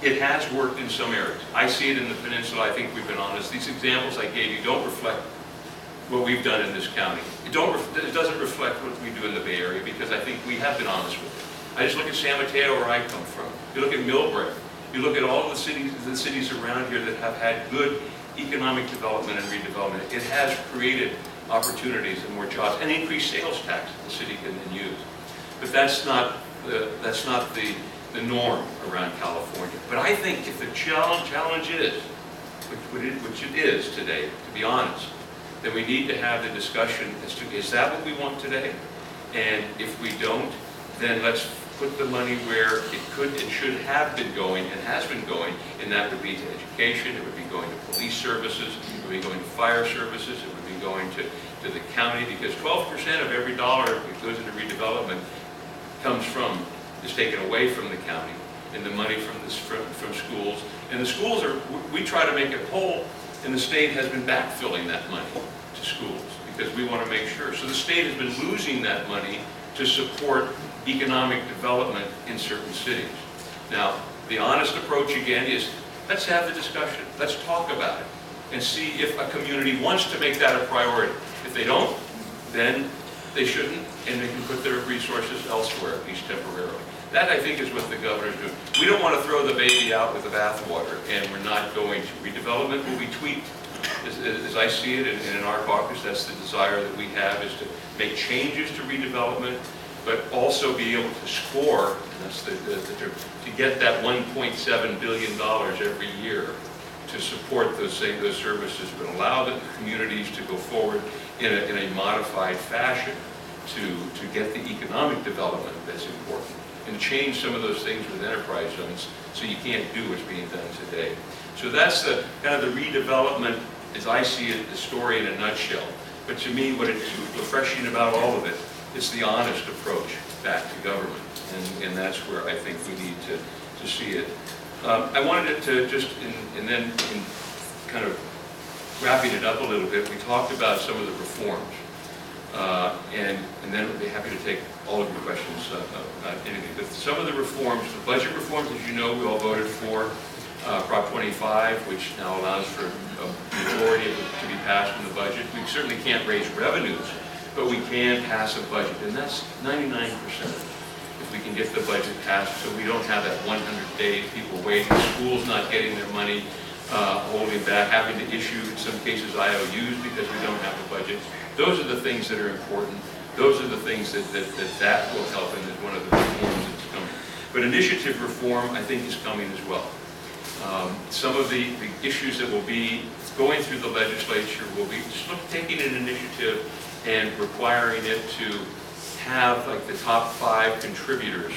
It has worked in some areas. I see it in the peninsula. I think we've been honest. These examples I gave you don't reflect what we've done in this county. It doesn't reflect what we do in the Bay Area, because I think we have been honest with it. I just look at San Mateo, where I come from. You look at Millbrae. You look at all the cities around here that have had good economic development and redevelopment. It has created opportunities and more jobs and increased sales tax that the city can then use. But that's not the norm around California. But I think if the challenge is, which it is today, to be honest, then we need to have the discussion as to, is that what we want today? And if we don't, then let's put the money where it could and should have been going and has been going, and that would be to education, it would be going to police services, it would be going to fire services, it would be going to the county, because 12% of every dollar that goes into redevelopment is taken away from the county, and the money from schools. And the schools we try to make it whole, and the state has been backfilling that money to schools, because we want to make sure. So the state has been losing that money to support economic development in certain cities. Now, the honest approach again is, let's have the discussion, let's talk about it, and see if a community wants to make that a priority. If they don't, then they shouldn't, and they can put their resources elsewhere, at least temporarily. That, I think, is what the governor's doing. We don't want to throw the baby out with the bathwater, and we're not going to. Redevelopment will be tweaked, as I see it, and in our caucus, that's the desire that we have, is to make changes to redevelopment, but also be able to score, and that's to get that $1.7 billion every year to support those services, but allow the communities to go forward in a modified fashion to get the economic development that's important, and change some of those things with enterprise zones so you can't do what's being done today. So that's the kind of the redevelopment, as I see it, the story in a nutshell. But to me, what it's refreshing about all of it, it's the honest approach back to government, and that's where I think we need to see it. I wanted it to just, and then in kind of wrapping it up a little bit, we talked about some of the reforms, and then I'd be happy to take all of your questions about anything. But some of the reforms, the budget reforms, as you know, we all voted for Prop 25, which now allows for a majority of it to be passed in the budget. We certainly can't raise revenues, but we can pass a budget, and that's 99% if we can get the budget passed, so we don't have that 100 days, people waiting, schools not getting their money, holding back, having to issue, in some cases, IOUs because we don't have a budget. Those are the things that are important. Those are the things that will help, and is one of the reforms that's coming. But initiative reform, I think, is coming as well. Some of the issues that will be going through the legislature will be taking an initiative and requiring it to have like the top 5 contributors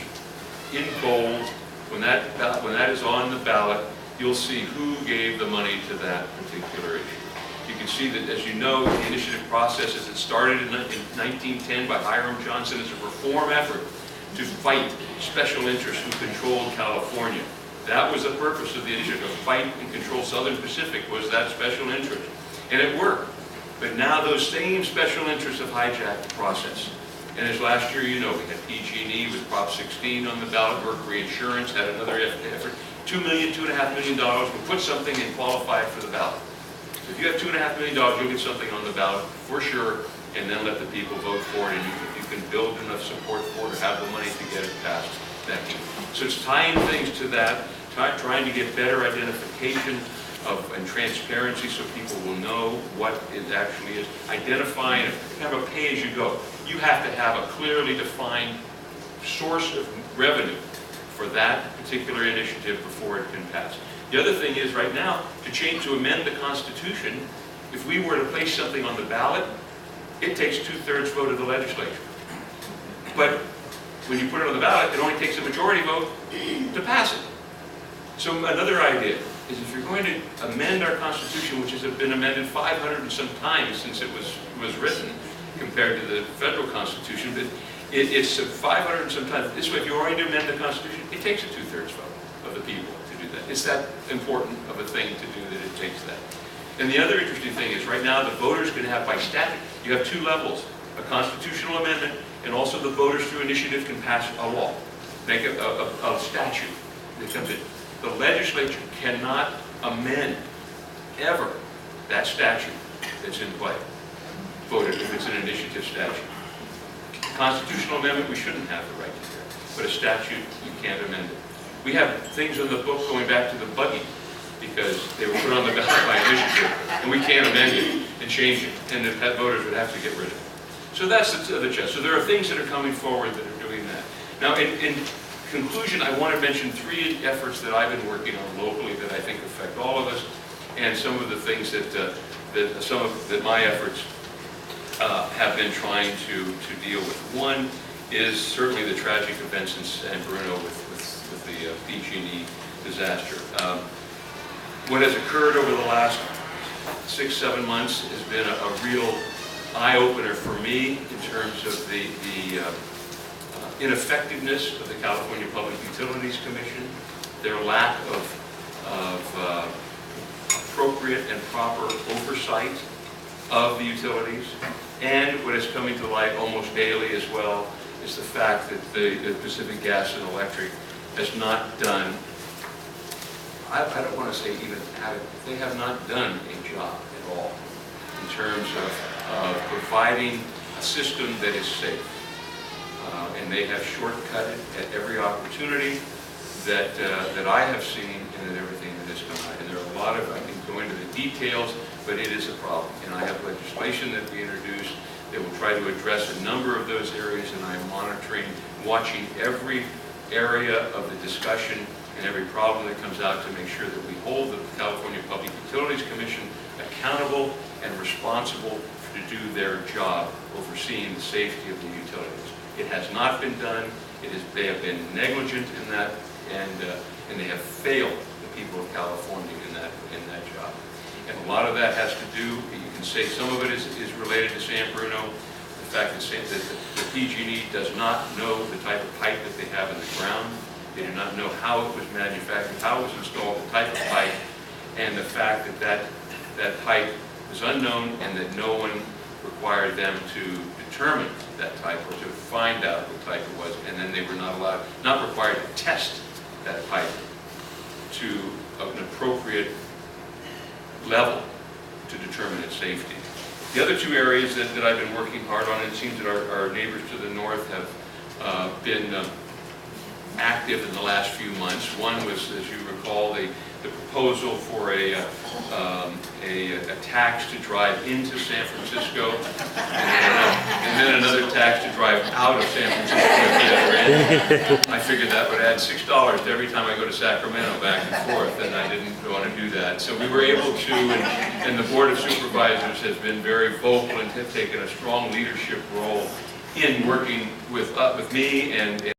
in bold. When that is on the ballot, you'll see who gave the money to that particular issue. You can see that, as you know, the initiative process, as it started in 1910 by Hiram Johnson, as a reform effort to fight special interests who controlled California. That was the purpose of the initiative, to fight and control Southern Pacific was that special interest. And it worked. But now those same special interests have hijacked the process. And as last year, you know, we had PG&E with Prop 16 on the ballot, Mercury Insurance had another effort. $2 million, $2.5 million will put something and qualify it for the ballot. So if you have $2.5 million, you'll get something on the ballot for sure, and then let the people vote for it, and you can build enough support for it or have the money to get it passed. So it's tying things to that, trying to get better identification and transparency so people will know what it actually is. Identifying, kind of a pay-as-you-go. You have to have a clearly defined source of revenue for that particular initiative before it can pass. The other thing is, right now, to amend the Constitution, if we were to place something on the ballot, it takes 2/3 vote of the legislature. But when you put it on the ballot, it only takes a majority vote to pass it. So another idea is, if you're going to amend our Constitution, which has been amended 500 and some times since it was written, compared to the federal Constitution, but it's 500 and some times. This way, if you're going to amend the Constitution, it takes a 2/3 vote of the people to do that. It's that important of a thing to do that it takes that. And the other interesting thing is, right now, the voters can have, by statute, you have 2 levels, a constitutional amendment, and also the voters through initiative can pass a law, make a statute that comes in. The legislature cannot amend, ever, that statute that's in play, voted if it's an initiative statute. Constitutional amendment, we shouldn't have the right to do, but a statute, you can't amend it. We have things in the book going back to the buggy, because they were put on the ballot by initiative, and we can't amend it and change it, and the voters would have to get rid of it. So that's the chest. So there are things that are coming forward that are doing that. Now, in conclusion, I want to mention 3 efforts that I've been working on locally that I think affect all of us, and some of the things that my efforts have been trying to deal with. One is certainly the tragic events in San Bruno with the PG&E disaster. What has occurred over the last 6-7 months has been a real eye-opener for me in terms of the ineffectiveness of the California Public Utilities Commission, their lack of appropriate and proper oversight of the utilities, and what is coming to light almost daily as well is the fact that the Pacific Gas and Electric has not done, I don't want to say even adequate, they have not done a job at all in terms of providing a system that is safe. And they have shortcutted at every opportunity that I have seen and in everything that has come out. And there are a lot of, I can go into the details, but it is a problem. And I have legislation that we introduced that will try to address a number of those areas, and I am monitoring, watching every area of the discussion and every problem that comes out to make sure that we hold the California Public Utilities Commission accountable and responsible to do their job overseeing the safety of the utilities. It has not been done. They have been negligent in that, and they have failed the people of California in that job. And a lot of that has to do, you can say some of it is related to San Bruno, the fact that the PG&E does not know the type of pipe that they have in the ground. They do not know how it was manufactured, how it was installed, the type of pipe, and the fact that that pipe was unknown and that no one required them to determine that type or to find out what type it was, and then they were not required to test that pipe to an appropriate level to determine its safety. The other 2 areas that I've been working hard on, and it seems that our neighbors to the north have been active in the last few months. One was, as you recall, the proposal for a tax to drive into San Francisco, and then another tax to drive out of San Francisco at the other end. I figured that would add $6 to every time I go to Sacramento back and forth, and I didn't want to do that. So we were able to, and the Board of Supervisors has been very vocal and have taken a strong leadership role in working with me and